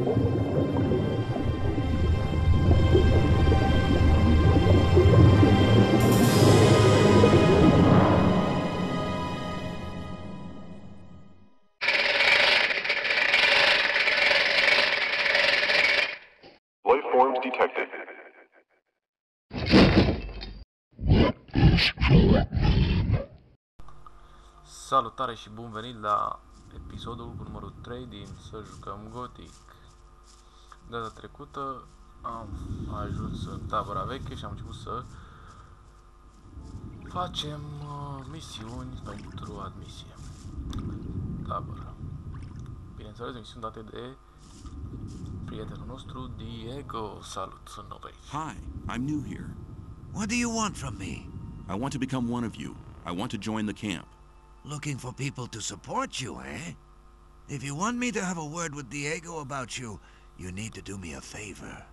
Forms detected. Salutare și bun venit la episodul cu numărul 3 din Să jucăm Gothic. Data trecută am ajuns în tabăra veche și am început să facem misiuni pentru admisie. Tabără. Bineînțeles, misiuni date de prietenul nostru Diego. Salut, sunt nou pe aici. Hi, I'm new here. What do you want from me? I want to become one of you. I want to join the camp. Looking for people to support you, eh? If you want me to have a word with Diego about you, you need to do me a favor.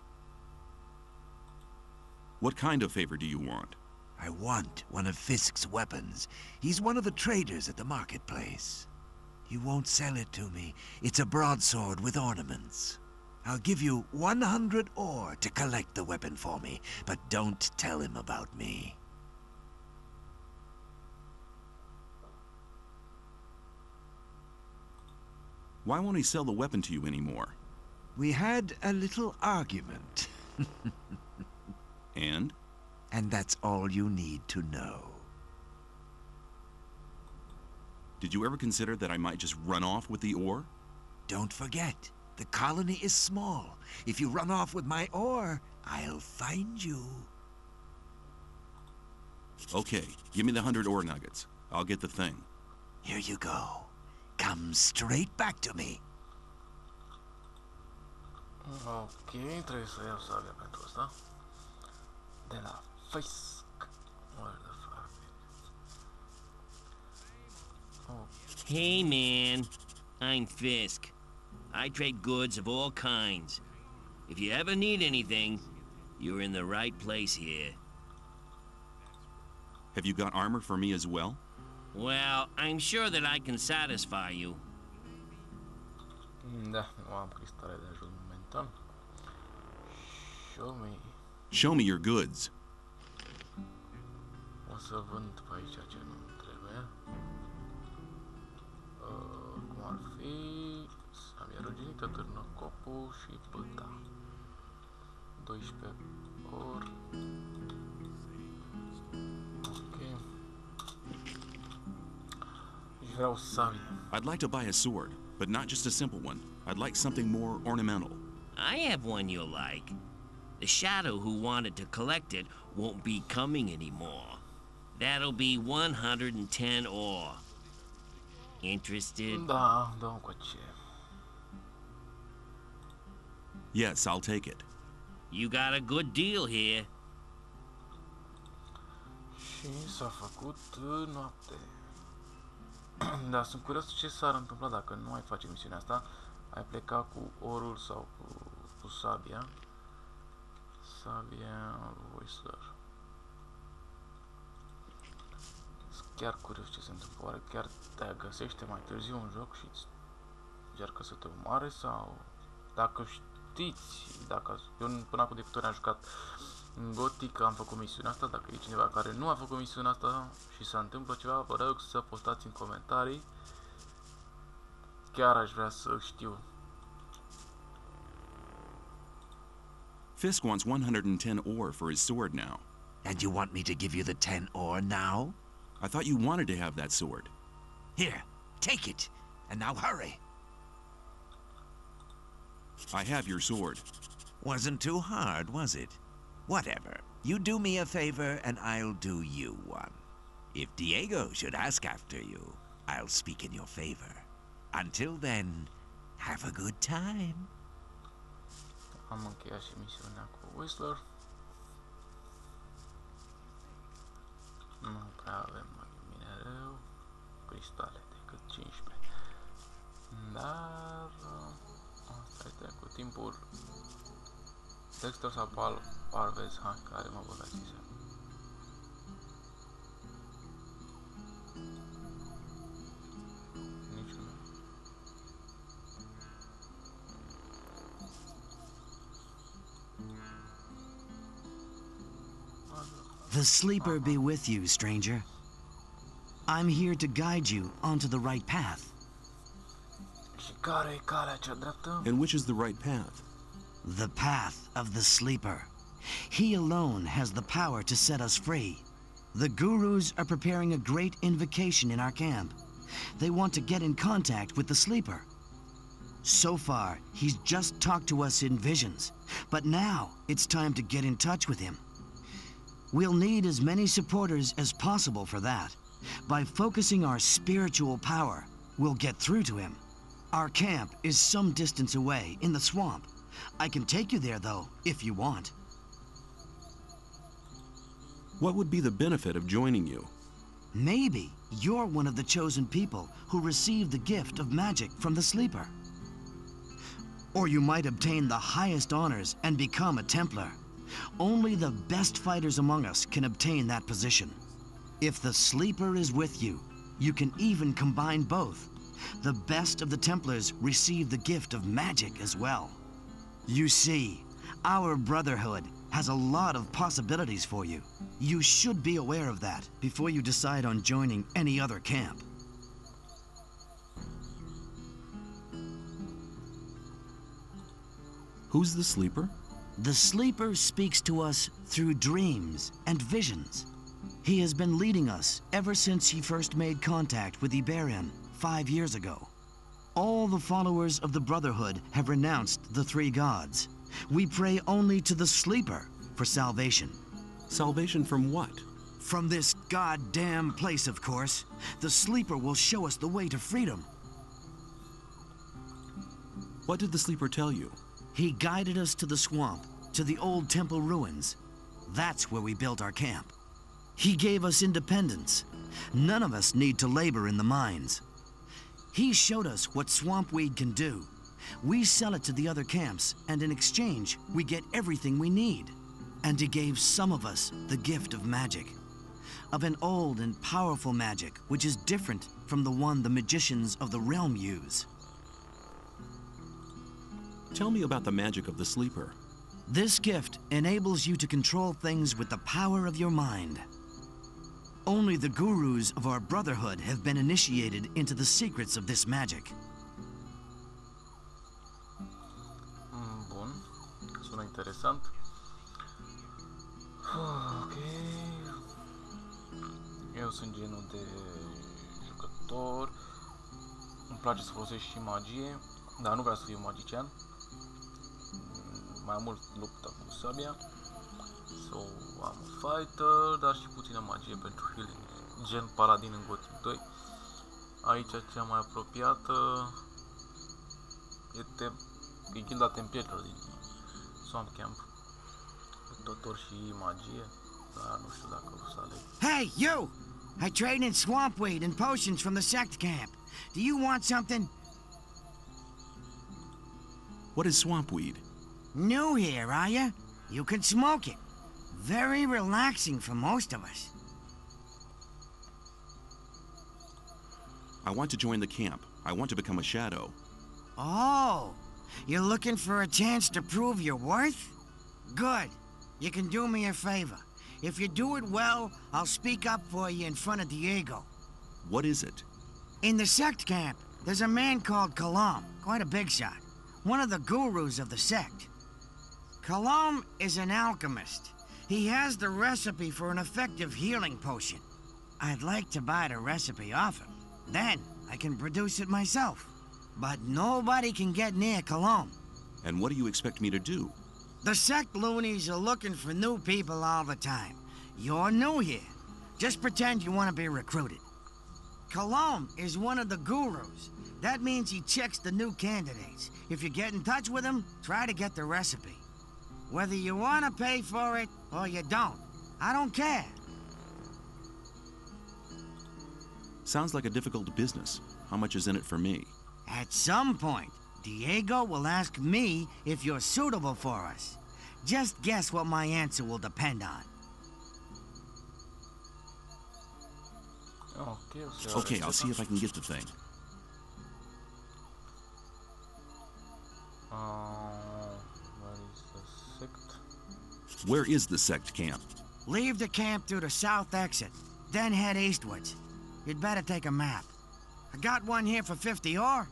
What kind of favor do you want? I want one of Fisk's weapons. He's one of the traders at the marketplace. He won't sell it to me. It's a broadsword with ornaments. I'll give you 100 ore to collect the weapon for me, but don't tell him about me. Why won't he sell the weapon to you anymore? We had a little argument. And? And that's all you need to know. Did you ever consider that I might just run off with the ore? Don't forget, the colony is small. If you run off with my ore, I'll find you. Okay, give me the 100 ore nuggets. I'll get the thing. Here you go. Come straight back to me. Ok, trebuie să iau sabia pentru asta. De la Fisk. Where the fuck is it? Hey man, I'm Fisk. I trade goods of all kinds. If you ever need anything, you're in the right place here. Have you got armor for me as well? Well, I'm sure that I can satisfy you. Da, nu am cristale de ajuns momentan. Show me. Show me your goods. O să vând pe aici ce nu trebuie. Cum ar fi sabia ruginită, târnăcopul și pâta. 12 ori. Ok. Și vreau sabie. I'd like to buy a sword, but not just a simple one. I'd like something more ornamental. I have one you'll like. The shadow who wanted to collect it won't be coming anymore. That'll be 110 ore. Interested? Da, dă-mi cu ce. Yes, I'll take it. You got a good deal here. Și s-a făcut noapte. Da, sunt curios ce s-ar întâmpla dacă nu mai facem misiunea asta. Ai pleca cu orul sau cu sabia. Sabia lui Whistler. Sunt chiar curios ce se întâmplă. Oare chiar te găsește mai târziu în joc și încearcă să te omoare sau... Dacă știți, dacă eu până acum de câte ori am jucat în Gothic, am făcut misiunea asta, dacă e cineva care nu a făcut misiunea asta și se întâmplă ceva, vă rog să postați în comentarii. Chiar aș vrea să știu. Fisk wants 110 ore for his sword now. And you want me to give you the 10 ore now? I thought you wanted to have that sword. Here, take it. And now hurry. I have your sword. Wasn't too hard, was it? Whatever. You do me a favor, and I'll do you one. If Diego should ask after you, I'll speak in your favor. Until then, have a good time. Am încheiat și misiunea cu Whistler. Nu prea avem minereu, cristale decât 15. Dar asta este cu timpul. Dexter sau Parvez, hai, care mă băgați în seama. Niciunul. The sleeper be with you, stranger. I'm here to guide you onto the right path. Și care e calea cea dreaptă? And which is the right path? The path of the sleeper. He alone has the power to set us free. The gurus are preparing a great invocation in our camp. They want to get in contact with the sleeper. So far, he's just talked to us in visions, but now it's time to get in touch with him. We'll need as many supporters as possible for that. By focusing our spiritual power, we'll get through to him. Our camp is some distance away in the swamp. I can take you there, though, if you want. What would be the benefit of joining you? Maybe you're one of the chosen people who received the gift of magic from the sleeper. Or you might obtain the highest honors and become a Templar. Only the best fighters among us can obtain that position. If the sleeper is with you, you can even combine both. The best of the Templars receive the gift of magic as well. You see, our brotherhood has a lot of possibilities for you. You should be aware of that before you decide on joining any other camp. Who's the sleeper? The sleeper speaks to us through dreams and visions. He has been leading us ever since he first made contact with Iberian 5 years ago. All the followers of the Brotherhood have renounced the three gods. We pray only to the sleeper for salvation. Salvation from what? From this goddamn place, of course. The sleeper will show us the way to freedom. What did the sleeper tell you? He guided us to the swamp, to the old temple ruins. That's where we built our camp. He gave us independence. None of us need to labor in the mines. He showed us what swamp weed can do. We sell it to the other camps, and in exchange, we get everything we need. And he gave some of us the gift of magic. Of an old and powerful magic, which is different from the one the magicians of the realm use. Tell me about the magic of the sleeper. This gift enables you to control things with the power of your mind. Only the gurus of our brotherhood have been initiated into the secrets of this magic. Bun. Sună interesant. Ok. Eu sunt genul de jucător. Îmi place să folosesc și magie, dar nu vreau să fiu magician. Mai mult luptă cu sabia. Sau am un fighter, dar și puțină magie pentru healing. Gen paladin în Gothic 2. Aici cea mai apropiată e gilda templierilor din Swamp Camp. Luptător și magie, dar nu știu dacă o să aleg. Hey, you! I trade in swamp weed and potions from the sect camp. Do you want something? What is swamp weed? New here, are ya? You can smoke it. Very relaxing for most of us. I want to join the camp. I want to become a shadow. Oh, you're looking for a chance to prove your worth? Good. You can do me a favor. If you do it well, I'll speak up for you in front of Diego. What is it? In the sect camp, there's a man called Kalam, quite a big shot. One of the gurus of the sect. Kalam is an alchemist. He has the recipe for an effective healing potion. I'd like to buy the recipe off him. Then I can produce it myself. But nobody can get near Kalam. And what do you expect me to do? The sect loonies are looking for new people all the time. You're new here. Just pretend you want to be recruited. Kalam is one of the gurus. That means he checks the new candidates. If you get in touch with him, try to get the recipe. Whether you want to pay for it or you don't, I don't care. Sounds like a difficult business. How much is in it for me? At some point, Diego will ask me if you're suitable for us. Just guess what my answer will depend on. Okay, I'll see if I can get the thing. Where is the sect? Where is the sect camp? Leave the camp through the south exit, then head eastwards. You'd better take a map. I got one here for 50 ore.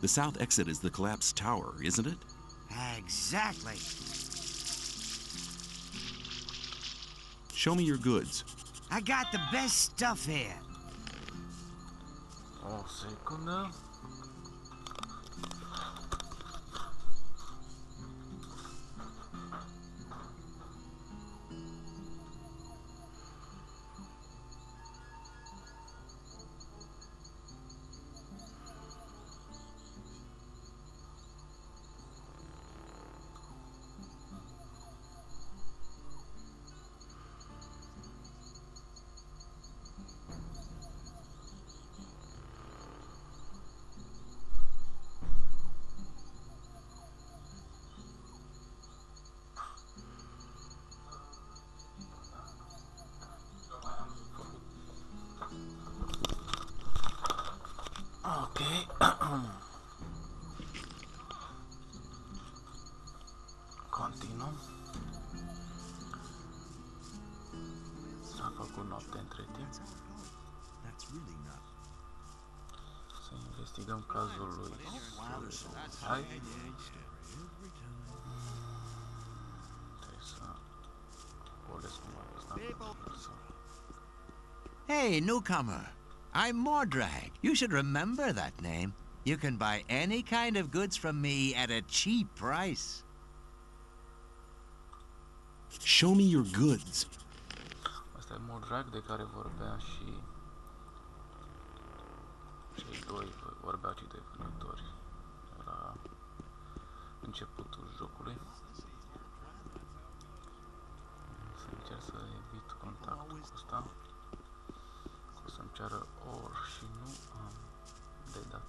The south exit is the collapsed tower, isn't it? Exactly. Show me your goods. I got the best stuff here. O secundă. Ok. Continuăm. S-a făcut noapte între timp. Să investigăm cazul lui. Hai. Trebuie să polesc cumva. Hey, newcomer. I'm Mordrag. You should remember that name. You can buy any kind of goods from me at a cheap price. Show me your goods. Asta e Projekt de care vorbea și cei doi, vorbeau cei doi vânători. Era începutul jocului. Să încerc să evit contactul cu ăsta. O să-mi ceară ori și nu am de dat.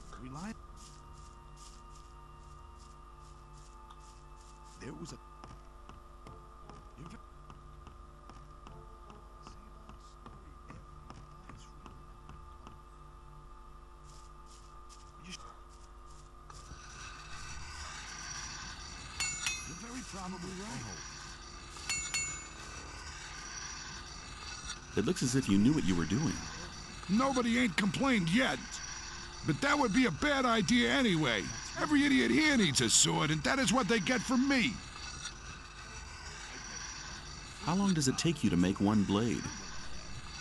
There was a... You're very probably right. It looks as if you knew what you were doing. Nobody ain't complained yet. But that would be a bad idea anyway. Every idiot here needs a sword, and that is what they get from me. How long does it take you to make one blade?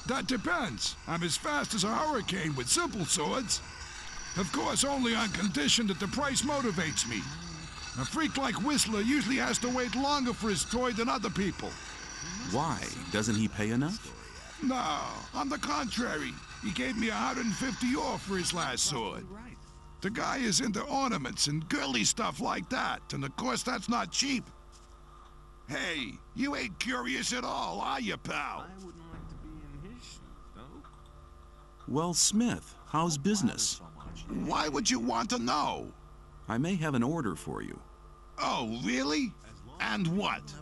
That depends. I'm as fast as a hurricane with simple swords. Of course, only on condition that the price motivates me. A freak like Whistler usually has to wait longer for his toy than other people. Why? Doesn't he pay enough? No, on the contrary. He gave me 150 ore for his last sword. The guy is into ornaments and girly stuff like that, and of course that's not cheap. Hey, you ain't curious at all, are you, pal? I wouldn't like to be in his shoes, though. Well, Smith, how's business? Why would you want to know? I may have an order for you. Oh, really? And what?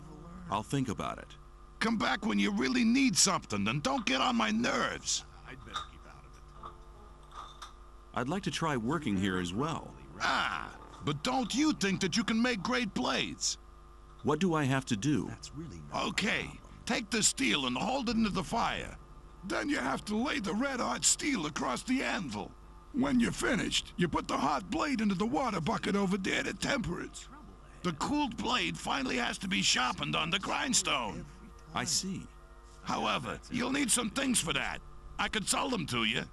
I'll think about it. Come back when you really need something, and don't get on my nerves. I'd better keep out of it. I'd like to try working here as well. Ah, but don't you think that you can make great blades? What do I have to do? Okay, take the steel and hold it into the fire. Then you have to lay the red hot steel across the anvil. When you're finished, you put the hot blade into the water bucket over there to temper it. The cooled blade finally has to be sharpened on the grindstone. I see. However, you'll need some things for that. I could sell them to you.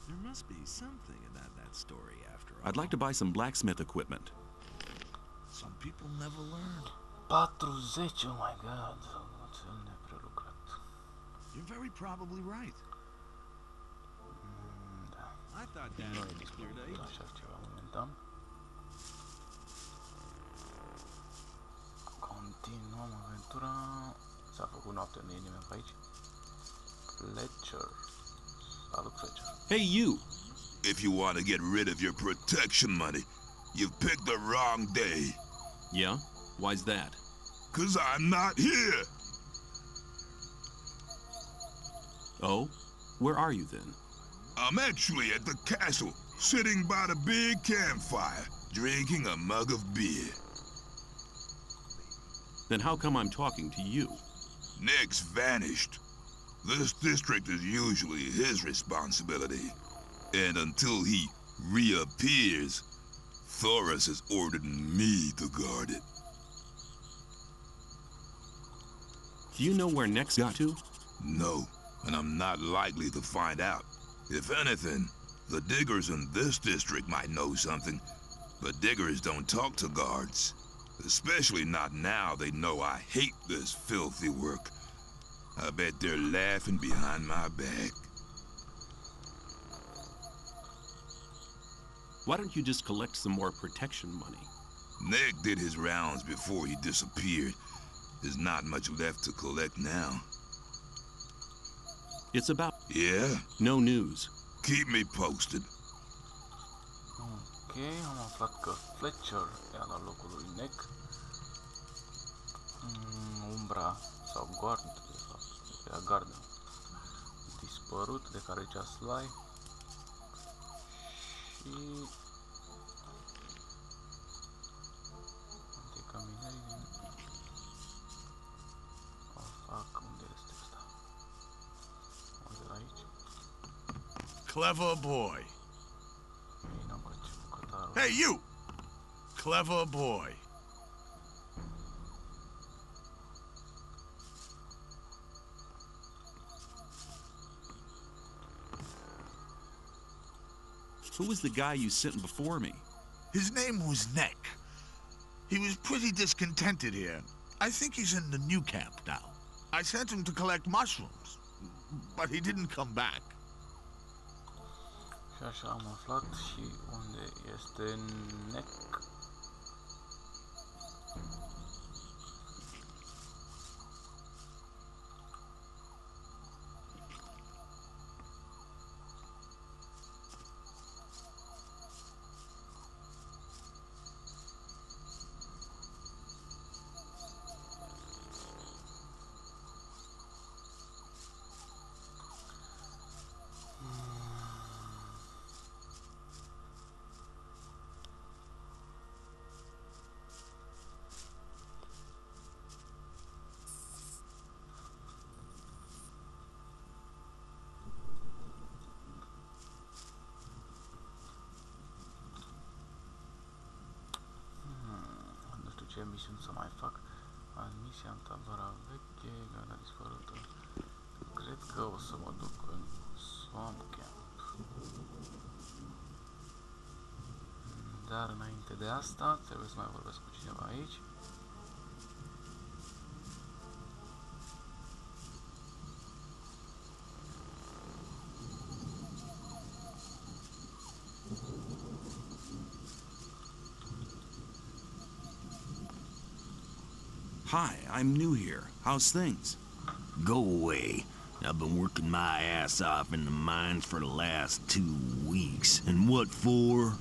There must be something about that story after all. I'd like to buy some blacksmith equipment. Some people never learn. 40, oh my god. Cel neprelucrat. You're very probably right. Da. I thought that Nu e was clear disponibil to așa ceva momentan. Continuăm aventura. S-a făcut noapte, nu e nimeni pe aici. Fletcher. Salut, Fletcher. Hey, you! If you want to get rid of your protection money, you've picked the wrong day. Yeah? Why's that? 'Cause I'm not here. Oh? Where are you then? I'm actually at the castle, sitting by the big campfire, drinking a mug of beer. Then how come I'm talking to you? Nick's vanished. This district is usually his responsibility. And until he reappears, Thoris has ordered me to guard it. Do you know where Nex got to? No, and I'm not likely to find out. If anything, the diggers in this district might know something, but diggers don't talk to guards. Especially not now they know I hate this filthy work. I bet they're laughing behind my back. Why don't you just collect some more protection money? Nick did his rounds before he disappeared. There's not much left to collect now. It's about... Yeah? No news. Keep me posted. Ok, am aflat că Fletcher era la locul lui Nick. Umbra, sau Guard, de fapt, era gardă, dispărut, de care zicea Sly. Și... Anticaminerii din... O fac, unde este ăsta? Unde era aici? Clever boy. Ei, n-am ce bucătarul. Hey, you! Clever boy. Who was the guy you sent before me? His name was Neck. He was pretty discontented here. I think he's in the new camp now. I sent him to collect mushrooms, but he didn't come back. Și așa am aflat și unde este Neck. Ce misiuni să mai fac? Misia în tabăra veche, gata dispărută. Cred că o să mă duc în Swamp Camp. Dar înainte de asta, trebuie să mai vorbesc cu cineva aici. Hi, I'm new here. How's things? Go away. I've been working my ass off in the mines for the last 2 weeks. And what for?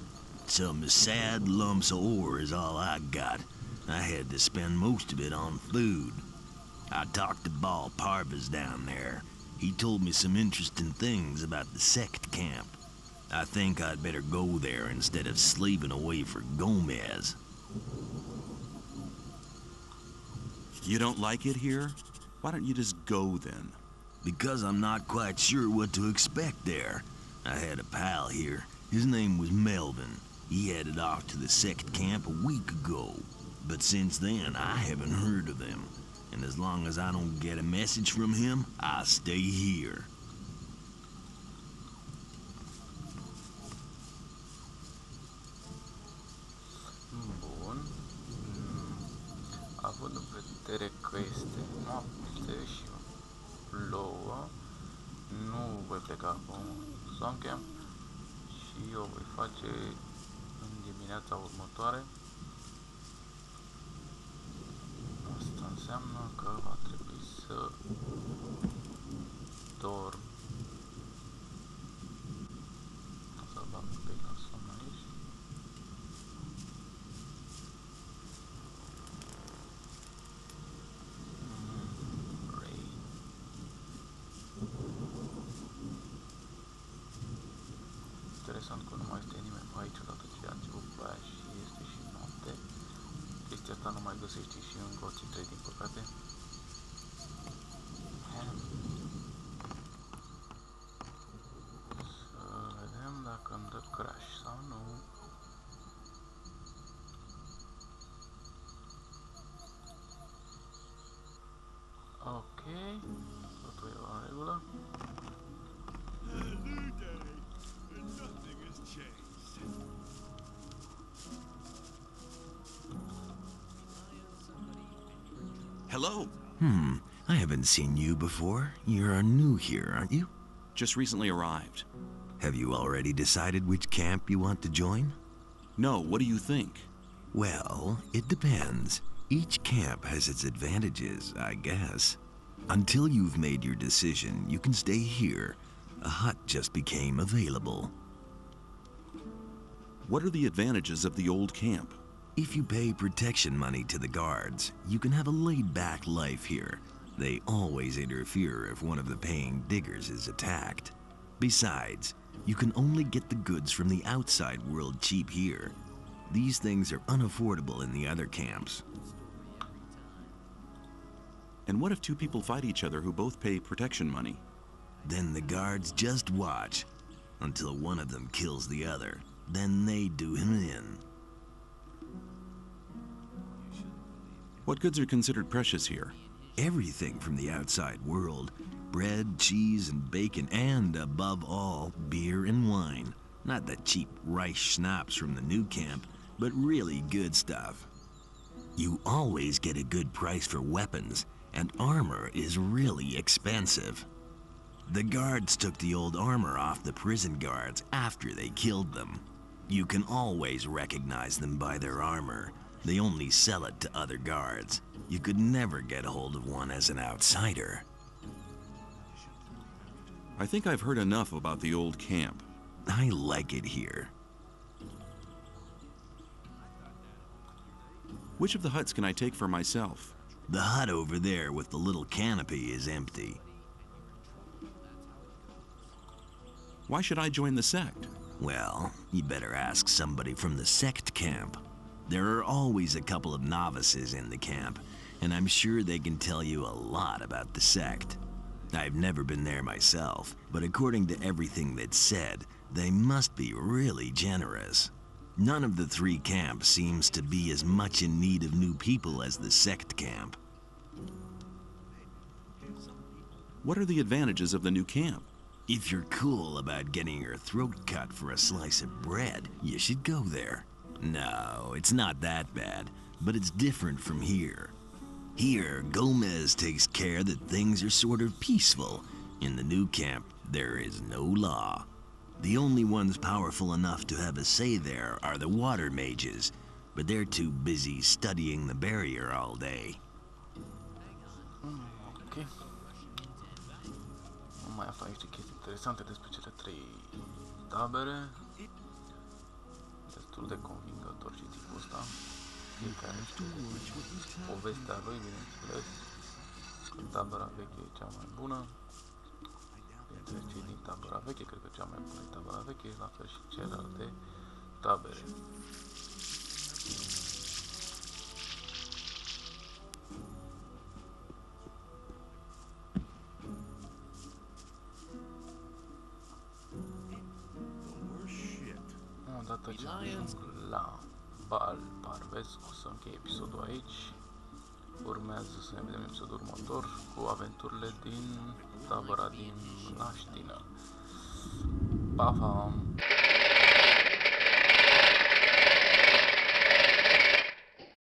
Some sad lumps of ore is all I got. I had to spend most of it on food. I talked to Ball Parvis down there. He told me some interesting things about the sect camp. I think I'd better go there instead of slaving away for Gomez. You don't like it here? Why don't you just go then? Because I'm not quite sure what to expect there. I had a pal here. His name was Melvin. He headed off to the sect camp a week ago. But since then, I haven't heard of him. And as long as I don't get a message from him, I'll stay here. Bun. Având în vedere că este noapte și plouă, nu voi pleca acum în Swamp Camp și o voi face în dimineața următoare. Asta înseamnă că va trebui să dorm. O să bag un pic la somn aici. Interesant că nu mai este nimeni pe aici odată ce a început ploaia și este și noapte. Chestia asta nu mai găsești și în Gothic 3, din păcate. Să vedem dacă îmi dă crash sau nu. Ok, totul e în regulă. Hello. I haven't seen you before. You're new here, aren't you? Just recently arrived. Have you already decided which camp you want to join? No, what do you think? Well, it depends. Each camp has its advantages, I guess. Until you've made your decision, you can stay here. A hut just became available. What are the advantages of the old camp? If you pay protection money to the guards, you can have a laid-back life here. They always interfere if one of the paying diggers is attacked. Besides, you can only get the goods from the outside world cheap here. These things are unaffordable in the other camps. And what if two people fight each other who both pay protection money? Then the guards just watch until one of them kills the other. Then they do him in. What goods are considered precious here? Everything from the outside world. Bread, cheese, and bacon, and above all, beer and wine. Not the cheap rice schnapps from the new camp, but really good stuff. You always get a good price for weapons, and armor is really expensive. The guards took the old armor off the prison guards after they killed them. You can always recognize them by their armor. They only sell it to other guards. You could never get a hold of one as an outsider. I think I've heard enough about the old camp. I like it here. Which of the huts can I take for myself? The hut over there with the little canopy is empty. Why should I join the sect? Well, you better ask somebody from the sect camp. There are always a couple of novices in the camp, and I'm sure they can tell you a lot about the sect. I've never been there myself, but according to everything that's said, they must be really generous. None of the three camps seems to be as much in need of new people as the sect camp. What are the advantages of the new camp? If you're cool about getting your throat cut for a slice of bread, you should go there. No, it's not that bad, but it's different from here. Here, Gomez takes care that things are sort of peaceful. In the new camp, there is no law. The only ones powerful enough to have a say there are the water mages, but they're too busy studying the barrier all day. Ok. Am mai aflat niște chestii interesante despre cele trei tabere. Destul de convingător și tipul ăsta. Fiecare știe povestea lui, bineînțeles. Că tabăra veche e cea mai bună. Dintre cei din tabăra veche, cred că cea mai bună e tabăra veche, la fel și celelalte tabere. Odată ce ajung la Bal Parvesc, o să închei episodul aici. Urmează să ne vedem episodul următor cu aventurile din tabăra din Naștină. Pa, pa!